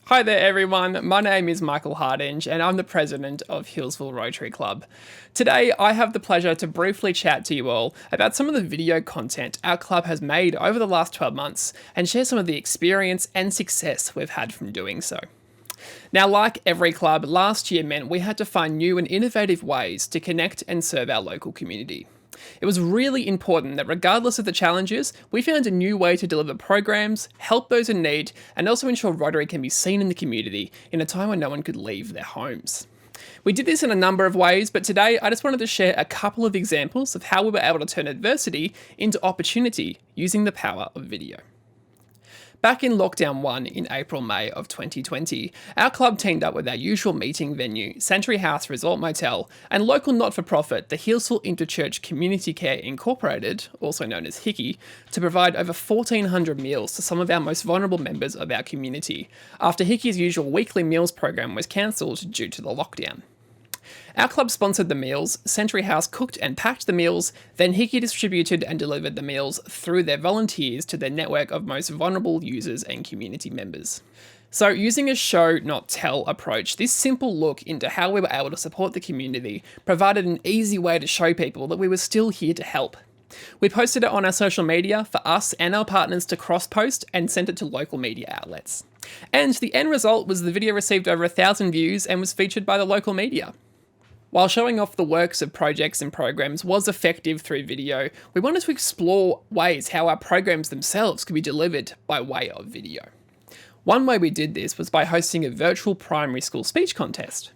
Hi there everyone, my name is Michael Hardinge and I'm the president of Healesville Rotary Club. Today I have the pleasure to briefly chat to you all about some of the video content our club has made over the last 12 months and share some of the experience and success we've had from doing so. Now, like every club, last year meant we had to find new and innovative ways to connect and serve our local community. It was really important that regardless of the challenges, we found a new way to deliver programs, help those in need, and also ensure Rotary can be seen in the community in a time when no one could leave their homes. We did this in a number of ways, but today I just wanted to share a couple of examples of how we were able to turn adversity into opportunity using the power of video. Back in Lockdown 1 in April-May of 2020, our club teamed up with our usual meeting venue, Rotary Healesville Resort Motel, and local not-for-profit, the Healesville Interchurch Community Care Incorporated, also known as HICCI, to provide over 1,400 meals to some of our most vulnerable members of our community, after HICCI's usual weekly meals program was cancelled due to the lockdown. Our club sponsored the meals, Rotary House cooked and packed the meals, then HICCI distributed and delivered the meals through their volunteers to their network of most vulnerable users and community members. So using a show, not tell approach, this simple look into how we were able to support the community provided an easy way to show people that we were still here to help. We posted it on our social media for us and our partners to cross-post and sent it to local media outlets. And the end result was the video received over 1,000 views and was featured by the local media. While showing off the works of projects and programs was effective through video, we wanted to explore ways how our programs themselves could be delivered by way of video. One way we did this was by hosting a virtual primary school speech contest.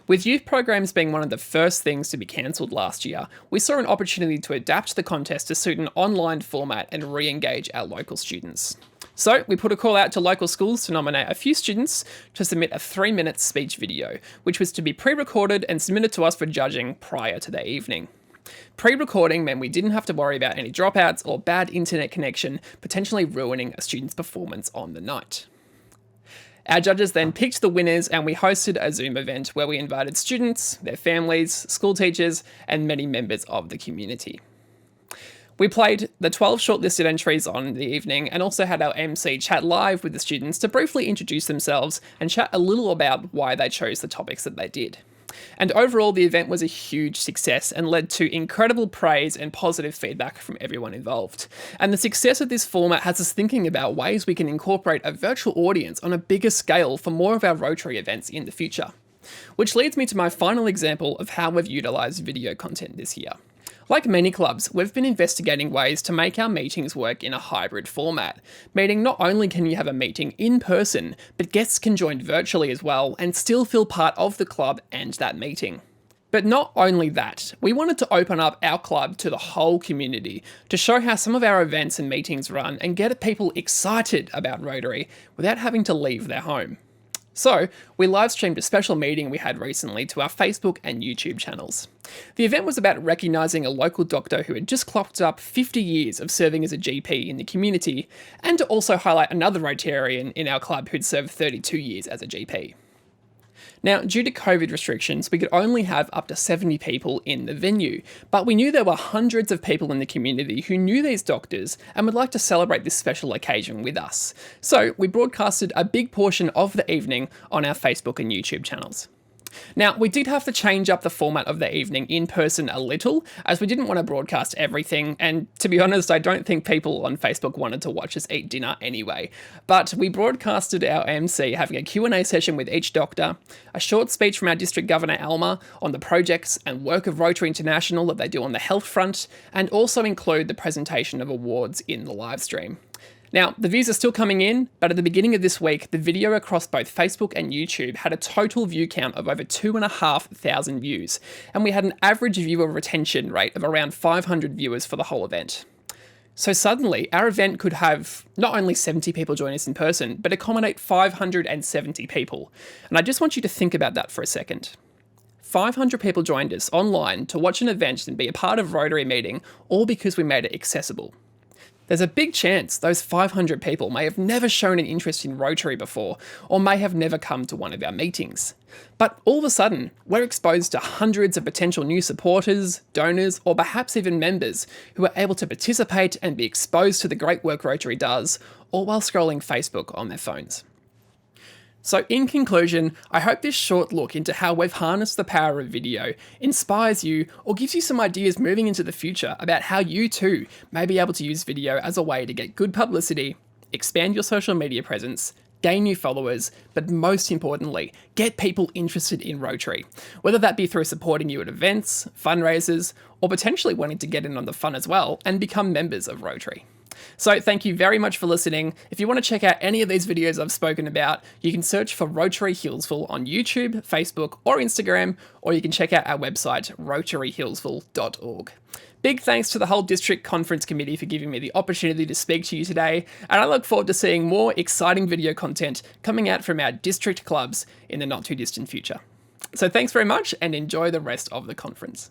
With youth programs being one of the first things to be cancelled last year, we saw an opportunity to adapt the contest to suit an online format and re-engage our local students. So we put a call out to local schools to nominate a few students to submit a 3-minute speech video, which was to be pre-recorded and submitted to us for judging prior to the evening. Pre-recording meant we didn't have to worry about any dropouts or bad internet connection potentially ruining a student's performance on the night. Our judges then picked the winners and we hosted a Zoom event where we invited students, their families, school teachers, and many members of the community. We played the 12 shortlisted entries on the evening and also had our MC chat live with the students to briefly introduce themselves and chat a little about why they chose the topics that they did. And overall, the event was a huge success and led to incredible praise and positive feedback from everyone involved. And the success of this format has us thinking about ways we can incorporate a virtual audience on a bigger scale for more of our Rotary events in the future. Which leads me to my final example of how we've utilised video content this year. Like many clubs, we've been investigating ways to make our meetings work in a hybrid format, meaning not only can you have a meeting in person, but guests can join virtually as well and still feel part of the club and that meeting. But not only that, we wanted to open up our club to the whole community to show how some of our events and meetings run and get people excited about Rotary without having to leave their home. So, we live streamed a special meeting we had recently to our Facebook and YouTube channels. The event was about recognising a local doctor who had just clocked up 50 years of serving as a GP in the community, and to also highlight another Rotarian in our club who'd served 32 years as a GP. Now, due to COVID restrictions, we could only have up to 70 people in the venue, but we knew there were hundreds of people in the community who knew these doctors and would like to celebrate this special occasion with us. So we broadcasted a big portion of the evening on our Facebook and YouTube channels. Now, we did have to change up the format of the evening in person a little, as we didn't want to broadcast everything, and to be honest, I don't think people on Facebook wanted to watch us eat dinner anyway. But we broadcasted our MC having a Q&A session with each doctor, a short speech from our District Governor Alma on the projects and work of Rotary International that they do on the health front, and also include the presentation of awards in the live stream. Now, the views are still coming in, but at the beginning of this week, the video across both Facebook and YouTube had a total view count of over 2,500 views, and we had an average viewer retention rate of around 500 viewers for the whole event. So suddenly, our event could have not only 70 people join us in person, but accommodate 570 people. And I just want you to think about that for a second. 500 people joined us online to watch an event and be a part of Rotary meeting, all because we made it accessible. There's a big chance those 500 people may have never shown an interest in Rotary before, or may have never come to one of our meetings. But all of a sudden, we're exposed to hundreds of potential new supporters, donors, or perhaps even members who are able to participate and be exposed to the great work Rotary does, all while scrolling Facebook on their phones. So in conclusion, I hope this short look into how we've harnessed the power of video inspires you or gives you some ideas moving into the future about how you too may be able to use video as a way to get good publicity, expand your social media presence, gain new followers, but most importantly, get people interested in Rotary, whether that be through supporting you at events, fundraisers, or potentially wanting to get in on the fun as well and become members of Rotary. So thank you very much for listening. If you want to check out any of these videos I've spoken about, you can search for Rotary Healesville on YouTube, Facebook, or Instagram, or you can check out our website, rotaryhealesville.org. Big thanks to the whole District Conference Committee for giving me the opportunity to speak to you today, and I look forward to seeing more exciting video content coming out from our district clubs in the not too distant future. So thanks very much and enjoy the rest of the conference.